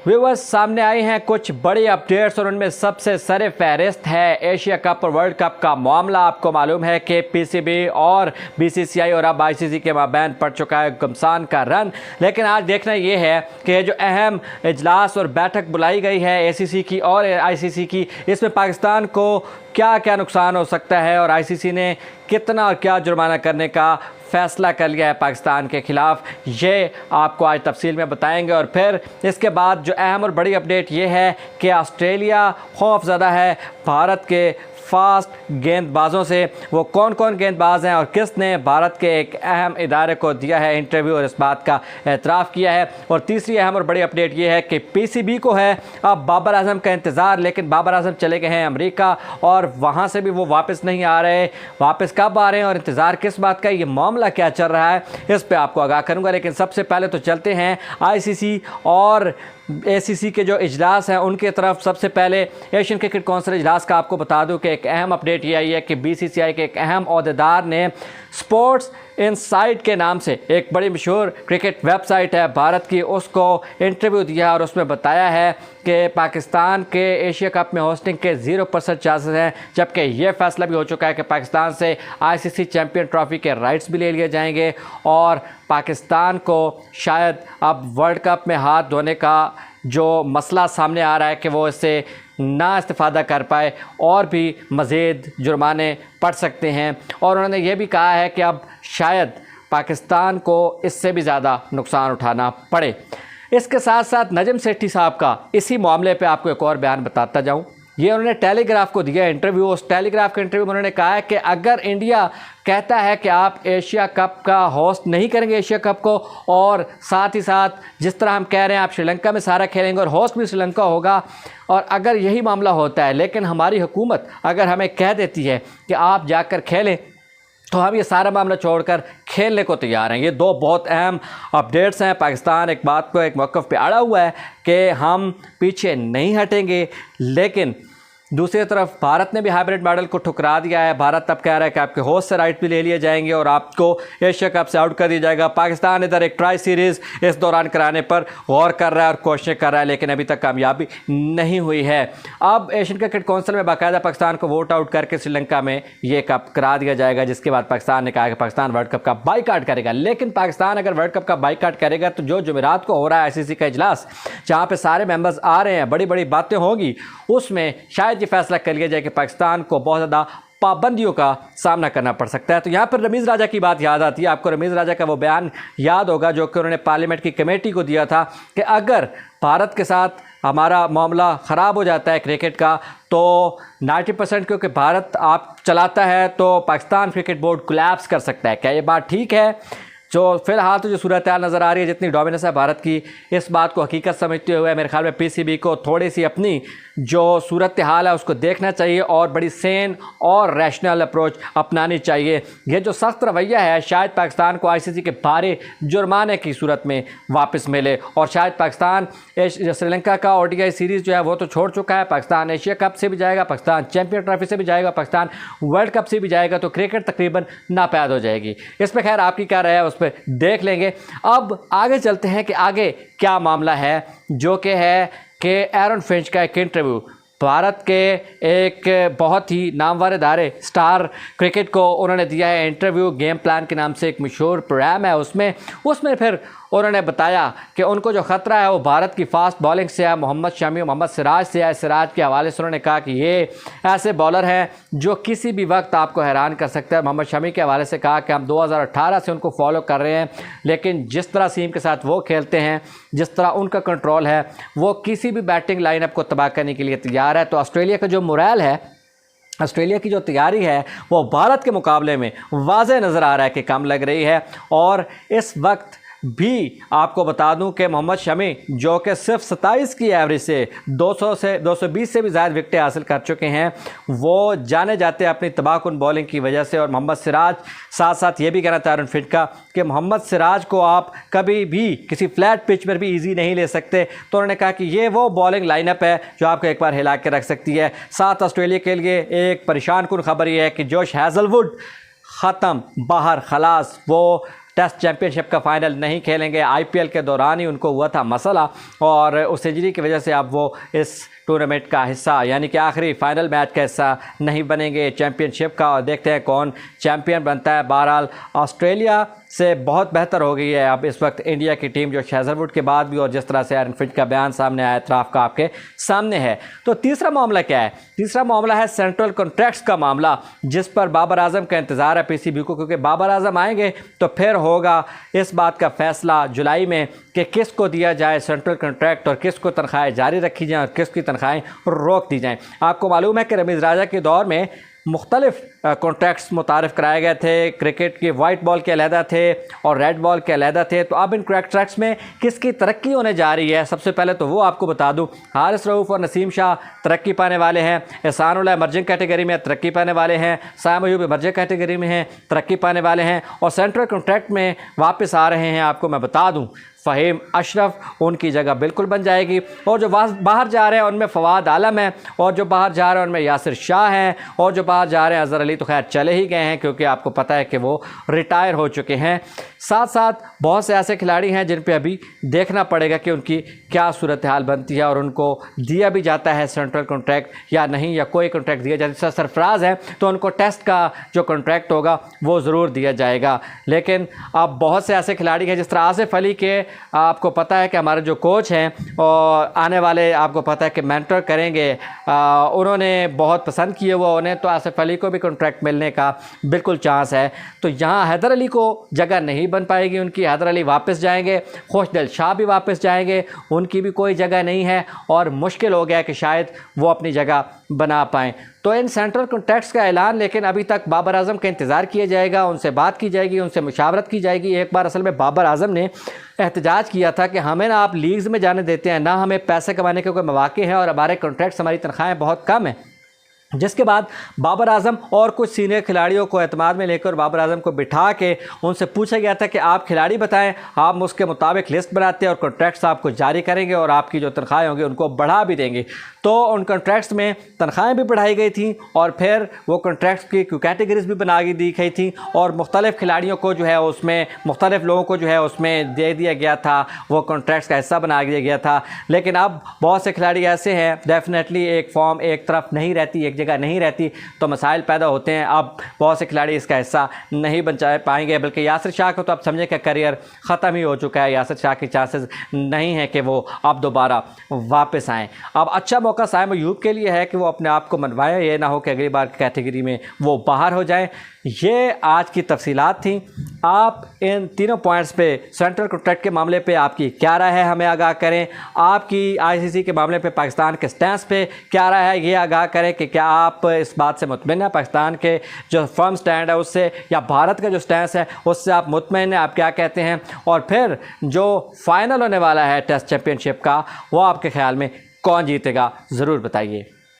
Viewers, सामने आई हैं कुछ बड़ी अपडेट्स और उनमें सबसे सर फहरिस्त है एशिया कप और वर्ल्ड कप का मामला। आपको मालूम है कि पीसीबी और बीसीसीआई और अब आईसीसी के माबैन पड़ चुका है घमसान का रन। लेकिन आज देखना ये है कि जो अहम इजलास और बैठक बुलाई गई है एसीसी की और आईसीसी की, इसमें पाकिस्तान को क्या क्या नुकसान हो सकता है और आईसीसी ने कितना और क्या जुर्माना करने का फैसला कर लिया है पाकिस्तान के ख़िलाफ़, ये आपको आज तफसील में बताएंगे। और फिर इसके बाद जो अहम और बड़ी अपडेट ये है कि ऑस्ट्रेलिया खौफज़दा है भारत के फास्ट गेंदबाजों से। वो कौन कौन गेंदबाज हैं और किसने भारत के एक अहम इदारे को दिया है इंटरव्यू और इस बात का एतराफ़ किया है। और तीसरी अहम और बड़ी अपडेट ये है कि पीसीबी को है अब बाबर आजम का इंतज़ार, लेकिन बाबर आजम चले गए हैं अमेरिका और वहाँ से भी वो वापस नहीं आ रहे। वापस कब आ रहे हैं और इंतज़ार किस बात का, ये मामला क्या चल रहा है, इस पर आपको आगाह करूँगा। लेकिन सबसे पहले तो चलते हैं आईसीसी और एसीसी के जो इजलास हैं उनके तरफ। सबसे पहले एशियन क्रिकेट काउंसिल इजलास का आपको बता दूं कि एक अहम अपडेट ये आई है कि बीसीसीआई के एक अहम ओहदेदार ने स्पोर्ट्स इनसाइट के नाम से एक बड़ी मशहूर क्रिकेट वेबसाइट है भारत की, उसको इंटरव्यू दिया और उसमें बताया है कि paकिस्तान के एशिया कप में होस्टिंग के 0% चांसेस हैं। जबकि ये फैसला भी हो चुका है कि पाकिस्तान से आईसीसी चैम्पियन ट्रॉफी के राइट्स भी ले लिए जाएंगे और पाकिस्तान को शायद अब वर्ल्ड कप में हाथ धोने का जो मसला सामने आ रहा है कि वो इससे ना इस्तिफ़ादा कर पाए और भी मज़ीद जुर्माने पड़ सकते हैं। और उन्होंने ये भी कहा है कि अब शायद पाकिस्तान को इससे भी ज़्यादा नुकसान उठाना पड़े। इसके साथ साथ नजम सेठी साहब का इसी मामले पे आपको एक और बयान बताता जाऊं। ये उन्होंने टेलीग्राफ को दिया इंटरव्यू। उस टेलीग्राफ के इंटरव्यू में उन्होंने कहा है कि अगर इंडिया कहता है कि आप एशिया कप का होस्ट नहीं करेंगे एशिया कप को, और साथ ही साथ जिस तरह हम कह रहे हैं आप श्रीलंका में सारा खेलेंगे और होस्ट भी श्रीलंका होगा, और अगर यही मामला होता है लेकिन हमारी हुकूमत अगर हमें कह देती है कि आप जाकर खेलें तो हम ये सारा मामला छोड़कर खेलने को तैयार हैं। ये दो बहुत अहम अपडेट्स हैं। पाकिस्तान एक बात को एक मौक़िफ़ पे अड़ा हुआ है कि हम पीछे नहीं हटेंगे, लेकिन दूसरी तरफ भारत ने भी हाइब्रिड मॉडल को ठुकरा दिया है। भारत अब कह रहा है कि आपके होस्ट से राइट भी ले लिए जाएंगे और आपको एशिया कप से आउट कर दिया जाएगा। पाकिस्तान इधर एक ट्राई सीरीज़ इस दौरान कराने पर गौर कर रहा है और कोशिशें कर रहा है, लेकिन अभी तक कामयाबी नहीं हुई है। अब एशियन क्रिकेट काउंसिल में बाकायदा पाकिस्तान को वोट आउट करके श्रीलंका में ये कप करा दिया जाएगा, जिसके बाद पाकिस्तान ने कहा कि पाकिस्तान वर्ल्ड कप का बाईकाट करेगा। लेकिन पाकिस्तान अगर वर्ल्ड कप का बाईकाट करेगा तो जो जुमेरात को हो रहा है आईसीसी का इजलास, जहाँ पर सारे मेम्बर्स आ रहे हैं, बड़ी बड़ी बातें होंगी, उसमें शायद ये फैसला कर लिया जाए कि पाकिस्तान को बहुत ज़्यादा पाबंदियों का सामना करना पड़ सकता है। तो यहाँ पर रमीज़ राजा की बात याद आती है। आपको रमीज़ राजा का वो बयान याद होगा जो कि उन्होंने पार्लियामेंट की कमेटी को दिया था कि अगर भारत के साथ हमारा मामला ख़राब हो जाता है क्रिकेट का तो 90% क्योंकि भारत आप चलाता है तो पाकिस्तान क्रिकेट बोर्ड कोलैप्स कर सकता है। क्या ये बात ठीक है? जो फ़िलहाल तो जो सूरत हाल नज़र आ रही है, जितनी डोमिनेंस है भारत की, इस बात को हकीकत समझते हुए मेरे ख्याल में पीसीबी को थोड़ी सी अपनी जो सूरत हाल है उसको देखना चाहिए और बड़ी सेन और रैशनल अप्रोच अपनानी चाहिए। ये जो सख्त रवैया है शायद पाकिस्तान को आईसीसी के भारी जुर्माने की सूरत में वापस मिले और शायद पाकिस्तान श्रीलंका का ओडीआई सीरीज़ जो है वो तो छोड़ चुका है, पाकिस्तान एशिया कप से भी जाएगा, पाकिस्तान चैम्पियन ट्रॉफी से भी जाएगा, पाकिस्तान वर्ल्ड कप से भी जाएगा, तो क्रिकेट तकरीबन नापैद हो जाएगी। इस पर खैर आपकी क्या राय है उस पर देख लेंगे। अब आगे चलते हैं कि आगे क्या मामला है, जो कि है कि एरन फिंच का एक इंटरव्यू भारत के एक बहुत ही नामवर इदारे स्टार क्रिकेट को उन्होंने दिया है इंटरव्यू। गेम प्लान के नाम से एक मशहूर प्रोग्राम है, उसमें फिर उन्होंने बताया कि उनको जो ख़तरा है वो भारत की फास्ट बॉलिंग से है, मोहम्मद शमी और मोहम्मद सिराज से है। सिराज के हवाले से उन्होंने कहा कि ये ऐसे बॉलर हैं जो किसी भी वक्त आपको हैरान कर सकते हैं। मोहम्मद शमी के हवाले से कहा कि हम 2018 से उनको फॉलो कर रहे हैं, लेकिन जिस तरह सीम के साथ वो खेलते हैं, जिस तरह उनका कंट्रोल है, वो किसी भी बैटिंग लाइनअप को तबाह करने के लिए तैयार है। तो ऑस्ट्रेलिया का जो मोरल है, ऑस्ट्रेलिया की जो तैयारी है वो भारत के मुकाबले में वाज़ेह नज़र आ रहा है कि कम लग रही है। और इस वक्त भी आपको बता दूं कि मोहम्मद शमी जो कि सिर्फ 27 की एवरेज से 220 से भी ज़्यादा विकेटें हासिल कर चुके हैं, वो जाने जाते हैं अपनी तबाहकुन बॉलिंग की वजह से। और मोहम्मद सिराज साथ साथ ये भी कहना था एरन फिंच का कि मोहम्मद सिराज को आप कभी भी किसी फ्लैट पिच पर भी ईजी नहीं ले सकते। तो उन्होंने कहा कि ये वो बॉलिंग लाइनअप है जो आपको एक बार हिला के रख सकती है। साथ ऑस्ट्रेलिया के लिए एक परेशान कुन खबर ये है कि जोश हैज़लवुड ख़त्म, बाहर, खलास, वो टेस्ट चैंपियनशिप का फाइनल नहीं खेलेंगे। आईपीएल के दौरान ही उनको हुआ था मसला और उस इंजरी की वजह से अब वो इस टूर्नामेंट का हिस्सा यानी कि आखिरी फाइनल मैच का हिस्सा नहीं बनेंगे चैंपियनशिप का। और देखते हैं कौन चैंपियन बनता है। बहरहाल ऑस्ट्रेलिया से बहुत बेहतर हो गई है अब इस वक्त इंडिया की टीम, जो हेज़लवुड के बाद भी और जिस तरह से एरन फिंच का बयान सामने आया इतराफ़ का आपके सामने है। तो तीसरा मामला क्या है? तीसरा मामला है सेंट्रल कॉन्ट्रैक्ट्स का मामला, जिस पर बाबर आजम का इंतज़ार है पीसीबी को, क्योंकि बाबर आजम आएंगे तो फिर होगा इस बात का फैसला जुलाई में कि किसको दिया जाए सेंट्रल कॉन्ट्रैक्ट और किसको तनख्वाहें जारी रखी जाएँ और किसकी तनख्वाहें रोक दी जाएँ। आपको मालूम है कि रमीज़ राजा के दौर में मुख्तलिफ कॉन्ट्रैक्ट्स मुतारिफ़ कराए गए थे। क्रिकेट के वाइट बॉल के अलहदा थे और रेड बॉल के अलहदा थे। तो अब इन कॉन्ट्रैक्ट्स में किसकी तरक्की होने जा रही है, सबसे पहले तो वो आपको बता दूं। हारिस रऊफ़ और नसीम शाह तरक्की पाने वाले हैं। एहसान उल्लाह इमर्जिंग कैटेगरी में तरक्की पाने वाले हैं। साइम अयूब इमर्जिंग कैटेगरी में हैं, तरक्की पाने वाले हैं। और सेंट्रल कॉन्ट्रैक्ट में वापस आ रहे हैं, आपको मैं बता दूँ, फ़हीम अशरफ उनकी जगह बिल्कुल बन जाएगी। और जो बाहर जा रहे हैं उनमें फ़वाद आलम है, और जो बाहर जा रहे हैं उनमें यासिर शाह हैं, और जो बाहर जा रहे हैं अज़हर अली तो खैर चले ही गए हैं क्योंकि आपको पता है कि वो रिटायर हो चुके हैं। साथ साथ बहुत से ऐसे खिलाड़ी हैं जिन पे अभी देखना पड़ेगा कि उनकी क्या सूरत हाल बनती है और उनको दिया भी जाता है सेंट्रल कॉन्ट्रैक्ट या नहीं, या कोई कॉन्ट्रैक्ट दिया जाता है। सरफराज है तो उनको टेस्ट का जो कॉन्ट्रैक्ट होगा वो ज़रूर दिया जाएगा। लेकिन अब बहुत से ऐसे खिलाड़ी हैं जिस तरह आसिफ अली के, आपको पता है कि हमारे जो कोच हैं और आने वाले आपको पता है कि मेंटर करेंगे, उन्होंने बहुत पसंद किए हुआ उन्हें, तो आसिफ अली को भी कॉन्ट्रैक्ट मिलने का बिल्कुल चांस है। तो यहाँ हैदर अली को जगह नहीं बन पाएगी उनकी, हैदर अली वापस जाएंगे, खुशदिल शाह भी वापस जाएंगे, उनकी भी कोई जगह नहीं है और मुश्किल हो गया कि शायद वो अपनी जगह बना पाएँ। तो इन सेंट्रल कॉन्ट्रैक्ट्स का ऐलान लेकिन अभी तक बाबर आजम का इंतज़ार किया जाएगा, उनसे बात की जाएगी, उनसे मुशावरत की जाएगी। एक बार असल में बाबर आजम ने एहतजाज किया था कि हमें ना आप लीग्स में जाने देते हैं, ना हमें पैसे कमाने के कोई मौके हैं और हमारे कॉन्ट्रैक्ट्स, हमारी तनख्वाहें बहुत कम हैं। जिसके बाद बाबर आजम और कुछ सीनियर खिलाड़ियों को एतमाद में लेकर बाबर आजम को बिठा के उनसे पूछा गया था कि आप खिलाड़ी बताएं, आप उसके मुताबिक लिस्ट बनाते हैं और कॉन्ट्रैक्ट्स आपको जारी करेंगे और आपकी जो तनख्वाहें होंगी उनको बढ़ा भी देंगे। तो उन कॉन्ट्रैक्ट्स में तनख्वाहें भी बढ़ाई गई थी और फिर वो कॉन्ट्रैक्ट्स की कैटेगरीज भी बना दी गई थी और मुख्तलिफ खिलाड़ियों को जो है उसमें, मुख्तलिफ लोगों को जो है उसमें दे दिया गया था, वो कॉन्ट्रैक्ट्स का हिस्सा बना दिया गया था। लेकिन अब बहुत से खिलाड़ी ऐसे हैं, डेफिनेटली एक फॉर्म एक तरफ नहीं रहती, एक जगह नहीं रहती, तो मसाइल पैदा होते हैं। अब बहुत से खिलाड़ी इसका हिस्सा नहीं बन पाएंगे, बल्कि यासिर शाह को तो अब समझे कि करियर ख़त्म ही हो चुका है। यासिर शाह की चांसेस नहीं है कि वो अब दोबारा वापस आएँ। अब अच्छा मौका साइम अयूब के लिए है कि वो अपने आप को मनवाएं, ये ना हो कि अगली बार की कैटेगरी में वो बाहर हो जाएं। ये आज की तफसीलात थी। आप इन तीनों पॉइंट्स पे, सेंट्रल कॉन्ट्रैक्ट के मामले पे आपकी क्या राय है हमें आगाह करें, आपकी आईसीसी के मामले पे पाकिस्तान के स्टैंस पे क्या राय है ये आगाह करें कि क्या आप इस बात से मुतमिन है, पाकिस्तान के जो फर्म स्टैंड है उससे, या भारत का जो स्टैंस है उससे आप मुतमिन हैं, आप क्या कहते हैं। और फिर जो फाइनल होने वाला है टेस्ट चैंपियनशिप का, वो आपके ख्याल में कौन जीतेगा, ज़रूर बताइए।